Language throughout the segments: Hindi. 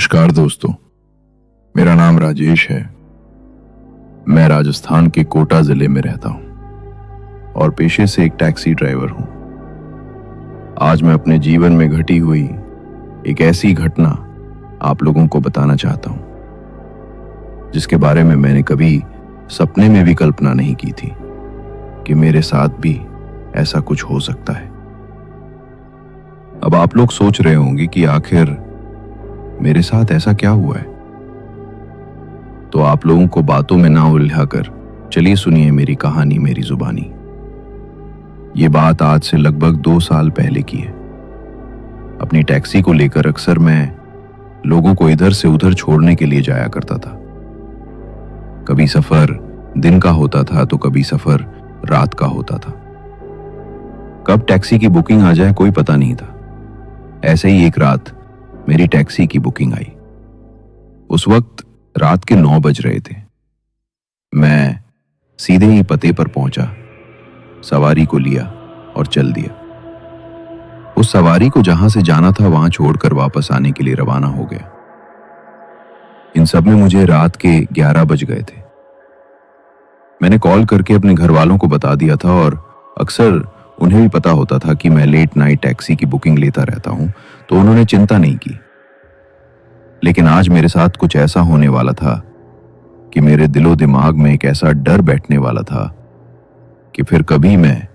नमस्कार दोस्तों, मेरा नाम राजेश है। मैं राजस्थान के कोटा जिले में रहता हूं और पेशे से एक टैक्सी ड्राइवर हूं। आज मैं अपने जीवन में घटी हुई एक ऐसी घटना आप लोगों को बताना चाहता हूं जिसके बारे में मैंने कभी सपने में भी कल्पना नहीं की थी कि मेरे साथ भी ऐसा कुछ हो सकता है। अब आप लोग सोच रहे होंगे कि आखिर मेरे साथ ऐसा क्या हुआ है, तो आप लोगों को बातों में ना उलझाकर चलिए सुनिए मेरी कहानी मेरी जुबानी। ये बात आज से लगभग 2 साल पहले की है। अपनी टैक्सी को लेकर अक्सर मैं लोगों को इधर से उधर छोड़ने के लिए जाया करता था। कभी सफर दिन का होता था तो कभी सफर रात का होता था। कब टैक्सी की बुकिंग आ जाए कोई पता नहीं था। ऐसे ही एक रात मेरी टैक्सी की बुकिंग आई। उस वक्त रात के 9 बज रहे थे। मैं सीधे ही पते पर पहुंचा, सवारी को लिया और चल दिया। उस सवारी को जहां से जाना था वहां छोड़कर वापस आने के लिए रवाना हो गया। इन सब में मुझे रात के 11 बज गए थे। मैंने कॉल करके अपने घर वालों को बता दिया था और अक्सर उन्हें भी पता होता था कि मैं लेट नाइट टैक्सी की बुकिंग लेता रहता हूं, तो उन्होंने चिंता नहीं की। लेकिन आज मेरे साथ कुछ ऐसा होने वाला था कि मेरे दिलो दिमाग में एक ऐसा डर बैठने वाला था कि फिर कभी मैं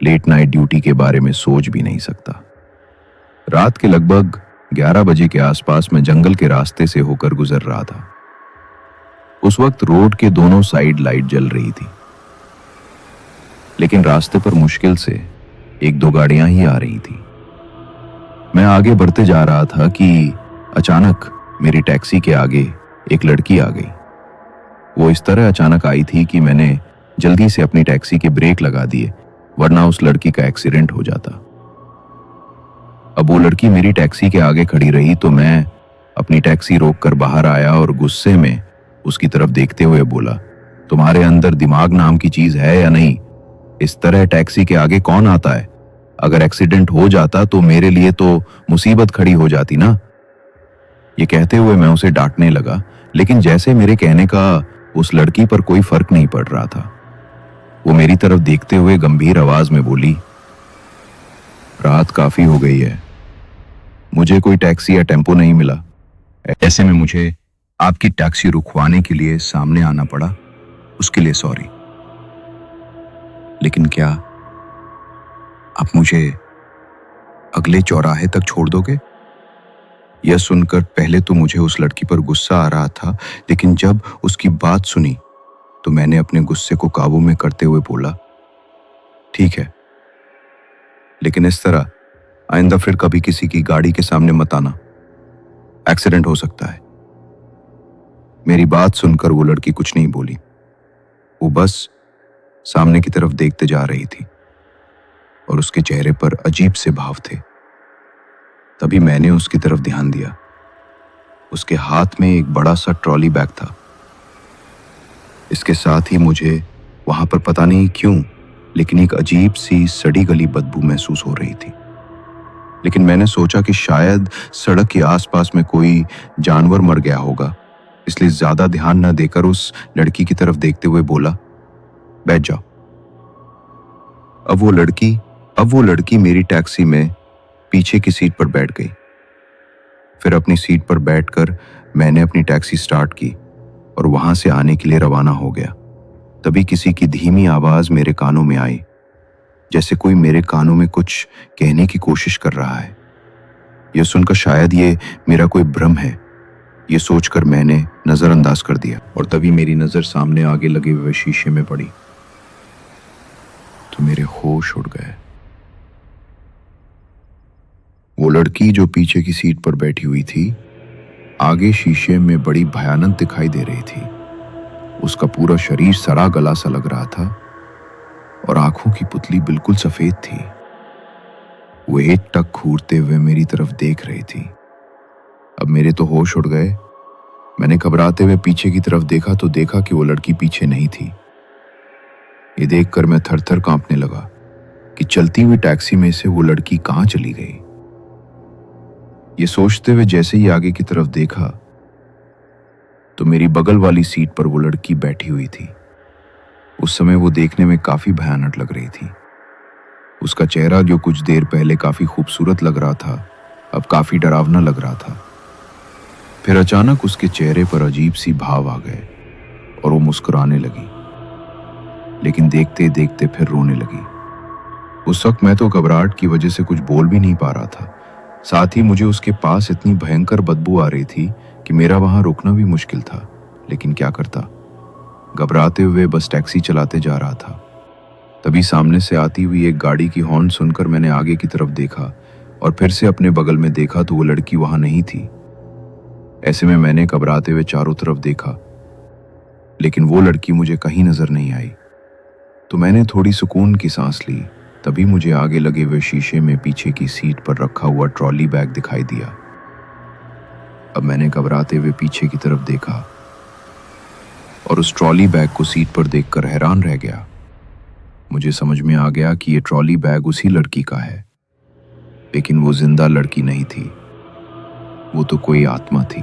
लेट नाइट ड्यूटी के बारे में सोच भी नहीं सकता। रात के लगभग 11 बजे के आसपास मैं जंगल के रास्ते से होकर गुजर रहा था। उस वक्त रोड के दोनों साइड लाइट जल रही थी, लेकिन रास्ते पर मुश्किल से 1-2 गाड़ियां ही आ रही थी। मैं आगे बढ़ते जा रहा था कि अचानक मेरी टैक्सी के आगे एक लड़की आ गई। वो इस तरह अचानक आई थी कि मैंने जल्दी से अपनी टैक्सी के ब्रेक लगा दिए, वरना उस लड़की का एक्सीडेंट हो जाता। अब वो लड़की मेरी टैक्सी के आगे खड़ी रही तो मैं अपनी टैक्सी रोककर बाहर आया और गुस्से में उसकी तरफ देखते हुए बोला, तुम्हारे अंदर दिमाग नाम की चीज है या नहीं? इस तरह टैक्सी के आगे कौन आता है? अगर एक्सीडेंट हो जाता तो मेरे लिए तो मुसीबत खड़ी हो जाती ना। ये कहते हुए मैं उसे डांटने लगा, लेकिन जैसे मेरे कहने का उस लड़की पर कोई फर्क नहीं पड़ रहा था। वो मेरी तरफ देखते हुए गंभीर आवाज में बोली, रात काफी हो गई है, मुझे कोई टैक्सी या टेम्पो नहीं मिला। ऐसे में मुझे आपकी टैक्सी रुकवाने के लिए सामने आना पड़ा, उसके लिए सॉरी। लेकिन क्या आप मुझे अगले चौराहे तक छोड़ दोगे? यह सुनकर पहले तो मुझे उस लड़की पर गुस्सा आ रहा था, लेकिन जब उसकी बात सुनी तो मैंने अपने गुस्से को काबू में करते हुए बोला, ठीक है, लेकिन इस तरह आइंदा फिर कभी किसी की गाड़ी के सामने मत आना, एक्सीडेंट हो सकता है। मेरी बात सुनकर वो लड़की कुछ नहीं बोली। वो बस सामने की तरफ देखते जा रही थी और उसके चेहरे पर अजीब से भाव थे। तभी मैंने उसकी तरफ ध्यान दिया। उसके हाथ में एक बड़ा सा ट्रॉली बैग था। इसके साथ ही मुझे वहां पर पता नहीं क्यों, लेकिन एक अजीब सी सड़ी गली बदबू महसूस हो रही थी। लेकिन मैंने सोचा कि शायद सड़क के आसपास में कोई जानवर मर गया होगा, इसलिए ज्यादा ध्यान न देकर उस लड़की की तरफ देखते हुए बोला, बैठ जाओ। अब वो लड़की मेरी टैक्सी में पीछे की सीट पर बैठ गई। फिर अपनी सीट पर बैठकर मैंने अपनी टैक्सी स्टार्ट की और वहां से आने के लिए रवाना हो गया। तभी किसी की धीमी आवाज मेरे कानों में आई, जैसे कोई मेरे कानों में कुछ कहने की कोशिश कर रहा है। यह सुनकर शायद ये मेरा कोई भ्रम है, ये सोचकर मैंने नजरअंदाज कर दिया और तभी मेरी नजर सामने आगे लगे हुए शीशे में पड़ी तो मेरे होश उड़ गए। वो लड़की जो पीछे की सीट पर बैठी हुई थी, आगे शीशे में बड़ी भयानक दिखाई दे रही थी। उसका पूरा शरीर सड़ा गला सा लग रहा था और आंखों की पुतली बिल्कुल सफेद थी। वो एकटक घूरते हुए मेरी तरफ देख रही थी। अब मेरे तो होश उड़ गए। मैंने घबराते हुए पीछे की तरफ देखा तो देखा कि वो लड़की पीछे नहीं थी। ये देखकर मैं थर-थर कांपने लगा कि चलती हुई टैक्सी में से वो लड़की कहां चली गई। ये सोचते हुए जैसे ही आगे की तरफ देखा तो मेरी बगल वाली सीट पर वो लड़की बैठी हुई थी। उस समय वो देखने में काफी भयानक लग रही थी। उसका चेहरा जो कुछ देर पहले काफी खूबसूरत लग रहा था, अब काफी डरावना लग रहा था। फिर अचानक उसके चेहरे पर अजीब सी भाव आ गए और वो मुस्कुराने लगी, लेकिन देखते देखते फिर रोने लगी। उस वक्त मैं तो घबराहट की वजह से कुछ बोल भी नहीं पा रहा था। साथ ही मुझे उसके पास इतनी भयंकर बदबू आ रही थी कि मेरा वहां रुकना भी मुश्किल था, लेकिन क्या करता। घबराते हुए बस टैक्सी चलाते जा रहा था। तभी सामने से आती हुई एक गाड़ी की हॉर्न सुनकर मैंने आगे की तरफ देखा और फिर से अपने बगल में देखा तो वो लड़की वहां नहीं थी। ऐसे में मैंने घबराते हुए चारों तरफ देखा, लेकिन वो लड़की मुझे कहीं नजर नहीं आई। तो मैंने थोड़ी सुकून की सांस ली। तभी मुझे आगे लगे हुए शीशे में पीछे की सीट पर रखा हुआ ट्रॉली बैग दिखाई दिया। अब मैंने घबराते हुए पीछे की तरफ देखा और उस ट्रॉली बैग को सीट पर देखकर हैरान रह गया। मुझे समझ में आ गया कि ये ट्रॉली बैग उसी लड़की का है, लेकिन वो जिंदा लड़की नहीं थी, वो तो कोई आत्मा थी।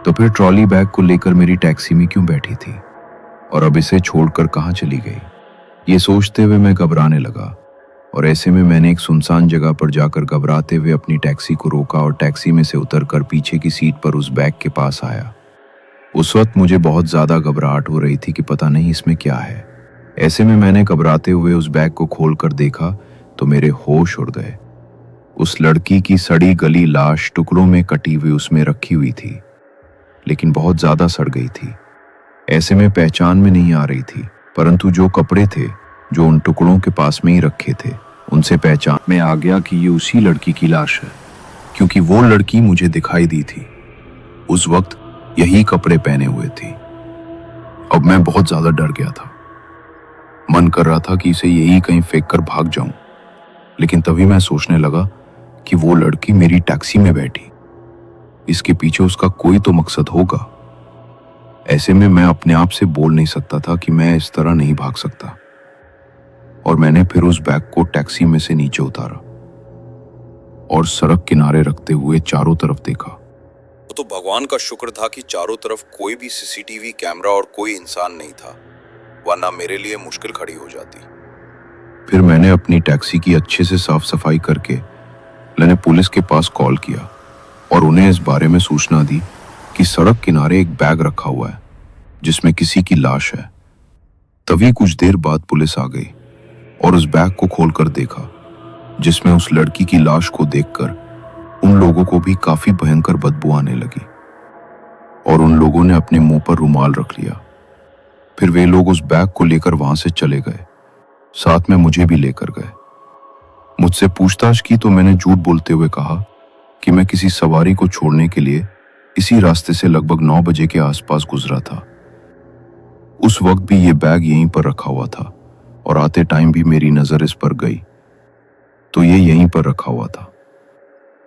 तो फिर ट्रॉली बैग को लेकर मेरी टैक्सी में क्यों बैठी थी और अब इसे छोड़कर कहां चली गई? ये सोचते हुए मैं घबराने लगा और ऐसे में मैंने एक सुनसान जगह पर जाकर घबराते हुए अपनी टैक्सी को रोका और टैक्सी में से उतरकर पीछे की सीट पर उस बैग के पास आया। उस वक्त मुझे बहुत ज्यादा घबराहट हो रही थी कि पता नहीं इसमें क्या है। ऐसे में मैंने घबराते हुए उस बैग को खोलकर देखा तो मेरे होश उड़ गए। उस लड़की की सड़ी गली लाश टुकड़ों में कटी हुई उसमें रखी हुई थी, लेकिन बहुत ज्यादा सड़ गई थी। ऐसे में पहचान में नहीं आ रही थी, परंतु जो कपड़े थे जो उन टुकड़ों के पास में ही रखे थे उनसे पहचान में आ गया कि ये उसी लड़की की लाश है, क्योंकि वो लड़की मुझे दिखाई दी थी। उस वक्त यही कपड़े पहने हुए थी। अब मैं बहुत ज्यादा डर गया था। मन कर रहा था कि इसे यही कहीं फेंक कर भाग जाऊं, लेकिन तभी मैं सोचने लगा कि वो लड़की मेरी टैक्सी में बैठी, इसके पीछे उसका कोई तो मकसद होगा। ऐसे में मैं अपने आप से बोल नहीं सकता था कि मैं इस तरह नहीं भाग सकता, और मैंने फिर उस बैग को टैक्सी में से नीचे उतारा और सड़क किनारे रखते हुए चारों तरफ देखा। तो भगवान का शुक्र था कि चारों तरफ कोई भी सीसीटीवी कैमरा और कोई इंसान नहीं था, वरना मेरे लिए मुश्किल खड़ी हो जाती। फिर मैंने अपनी टैक्सी की अच्छे से साफ सफाई करके मैंने पुलिस के पास कॉल किया और उन्हें इस बारे में सूचना दी कि सड़क किनारे एक बैग रखा हुआ है जिसमें किसी की लाश है। तभी कुछ देर बाद पुलिस आ गई और उस बैग को खोलकर देखा, जिसमें उस लड़की की लाश को देखकर उन लोगों को भी काफी भयंकर बदबू आने लगी और उन लोगों ने अपने मुंह पर रुमाल रख लिया। फिर वे लोग उस बैग को लेकर वहां से चले गए, साथ में मुझे भी लेकर गए। मुझसे पूछताछ की तो मैंने झूठ बोलते हुए कहा कि मैं किसी सवारी को छोड़ने के लिए इसी रास्ते से लगभग 9 बजे के आसपास गुजरा था। उस वक्त भी ये बैग यहीं पर रखा हुआ था और आते टाइम भी मेरी नजर इस पर गई तो ये यहीं पर रखा हुआ था।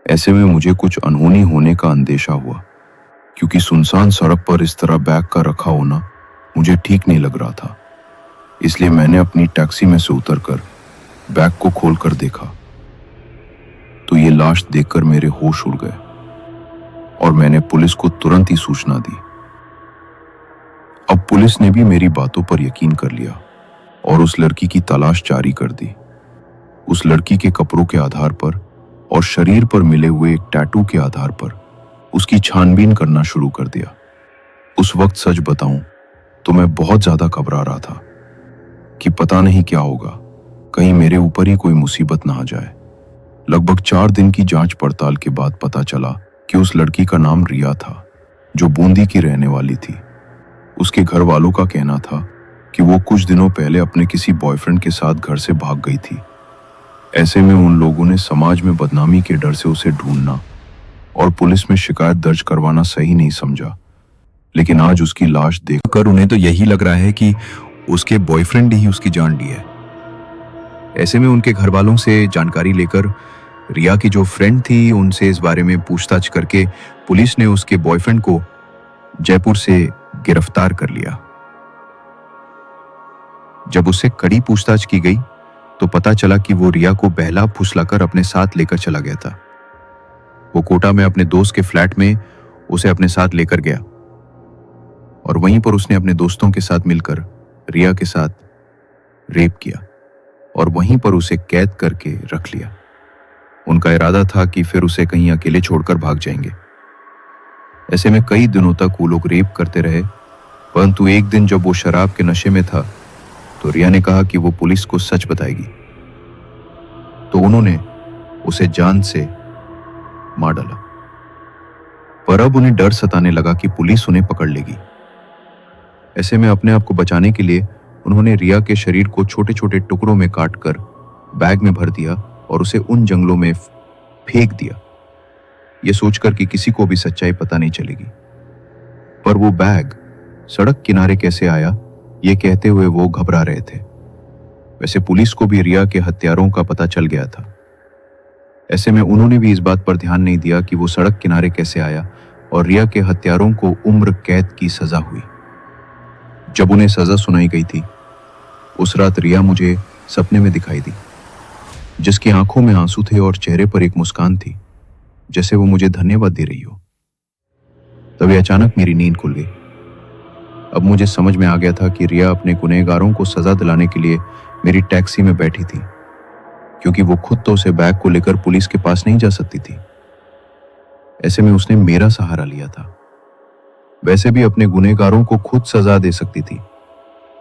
ऐसे में मुझे कुछ अनहोनी होने का अंदेशा हुआ, क्योंकि सुनसान सड़क पर इस तरह बैग का रखा होना मुझे ठीक नहीं लग रहा था। इसलिए मैंने अपनी टैक्सी में से उतरकर बैग को खोलकर देखा तो ये लाश देखकर मेरे होश उड़ गए और मैंने पुलिस को तुरंत ही सूचना दी। अब पुलिस ने भी मेरी बातों पर यकीन कर लिया और उस लड़की की तलाश जारी कर दी। उस लड़की के कपड़ों के आधार पर और शरीर पर मिले हुए एक टैटू के आधार पर उसकी छानबीन करना शुरू कर दिया। उस वक्त सच बताऊं तो मैं बहुत ज्यादा घबरा रहा था कि पता नहीं क्या होगा, कहीं मेरे ऊपर ही कोई मुसीबत ना आ जाए। लगभग 4 दिन की जांच पड़ताल के बाद पता चला कि उस लड़की का नाम रिया था, जो बूंदी की रहने वाली थी। उसके घर वालों का कहना था कि वो कुछ दिनों पहले अपने किसी बॉयफ्रेंड के साथ घर से भाग गई थी। ऐसे में उन लोगों ने समाज में बदनामी के डर से उसे ढूंढना और पुलिस में शिकायत दर्ज करवाना सही नहीं समझा। लेकिन आज उसकी लाश देखकर उन्हें तो यही लग रहा है कि उसके बॉयफ्रेंड ही उसकी जान ली है। ऐसे में उनके घर वालों से जानकारी लेकर रिया की जो फ्रेंड थी उनसे इस बारे में पूछताछ करके पुलिस ने उसके बॉयफ्रेंड को जयपुर से गिरफ्तार कर लिया। जब उससे कड़ी पूछताछ की गई तो पता चला कि वो रिया को बहला फुसलाकर अपने साथ लेकर चला गया था। वो कोटा में अपने दोस्त के फ्लैट में उसे अपने साथ लेकर गया और वहीं पर उसने अपने दोस्तों के साथ मिलकर रिया के साथ रेप किया और वहीं पर उसे कैद करके रख लिया। उनका इरादा था कि फिर उसे कहीं अकेले छोड़कर भाग जाएंगे। ऐसे में कई दिनों तक वो लोग रेप करते रहे, परंतु एक दिन जब वो शराब के नशे में था तो रिया ने कहा कि वो पुलिस को सच बताएगी, तो उन्होंने उसे जान से मार डाला। पर अब उन्हें डर सताने लगा कि पुलिस उन्हें पकड़ लेगी। ऐसे में अपने आप को बचाने के लिए उन्होंने रिया के शरीर को छोटे छोटे टुकड़ों में काटकर बैग में भर दिया और उसे उन जंगलों में फेंक दिया, ये सोचकर कि किसी को भी सच्चाई पता नहीं चलेगी। पर वो बैग सड़क किनारे कैसे आया, ये कहते हुए वो घबरा रहे थे। वैसे पुलिस को भी रिया के हत्यारों का पता चल गया था। ऐसे में उन्होंने भी इस बात पर ध्यान नहीं दिया कि वो सड़क किनारे कैसे आया और रिया के हत्यारों को उम्र कैद की सजा हुई। जब उन्हें सजा सुनाई गई थी, उस रात रिया मुझे सपने में दिखाई दी, जिसकी आंखों में आंसू थे और चेहरे पर एक मुस्कान थी, जैसे वो मुझे धन्यवाद दे रही हो। तभी अचानक मेरी नींद खुल गई। अब मुझे समझ में आ गया था कि रिया अपने गुनहगारों को सजा दिलाने के लिए मेरी टैक्सी में बैठी थी, क्योंकि वो खुद तो उसे बैग को लेकर पुलिस के पास नहीं जा सकती थी। ऐसे में उसने मेरा सहारा लिया था। वैसे भी अपने गुनहगारों को खुद सजा दे सकती थी,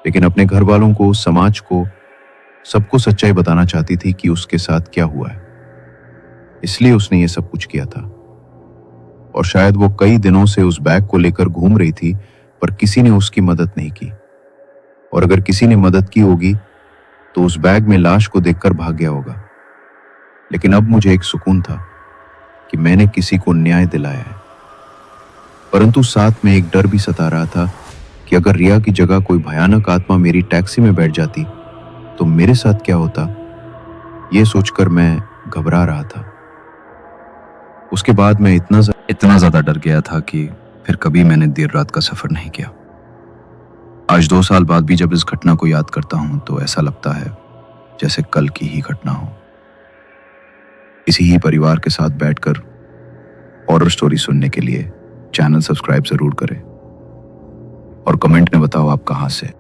लेकिन अपने घर वालों को, समाज को, सबको सच्चाई बताना चाहती थी कि उसके साथ क्या हुआ है। इसलिए उसने ये सब कुछ किया था। और शायद वो कई दिनों से उस बैग को लेकर घूम रही थी, पर किसी ने उसकी मदद नहीं की। और अगर किसी ने मदद की होगी तो उस बैग में लाश को देखकर भाग गया होगा। लेकिन अब मुझे एक सुकून था कि मैंने किसी को न्याय दिलाया है। परंतु साथ में एक डर भी सता रहा था कि अगर रिया की जगह कोई भयानक आत्मा मेरी टैक्सी में बैठ जाती तो मेरे साथ क्या होता, ये सोचकर मैं घबरा रहा था। उसके बाद मैं इतना ज्यादा डर गया था कि फिर कभी मैंने देर रात का सफर नहीं किया। आज 2 साल बाद भी जब इस घटना को याद करता हूं तो ऐसा लगता है जैसे कल की ही घटना हो। इसी ही परिवार के साथ बैठकर हॉरर स्टोरी सुनने के लिए चैनल सब्सक्राइब जरूर करें और कमेंट में बताओ आप कहां से।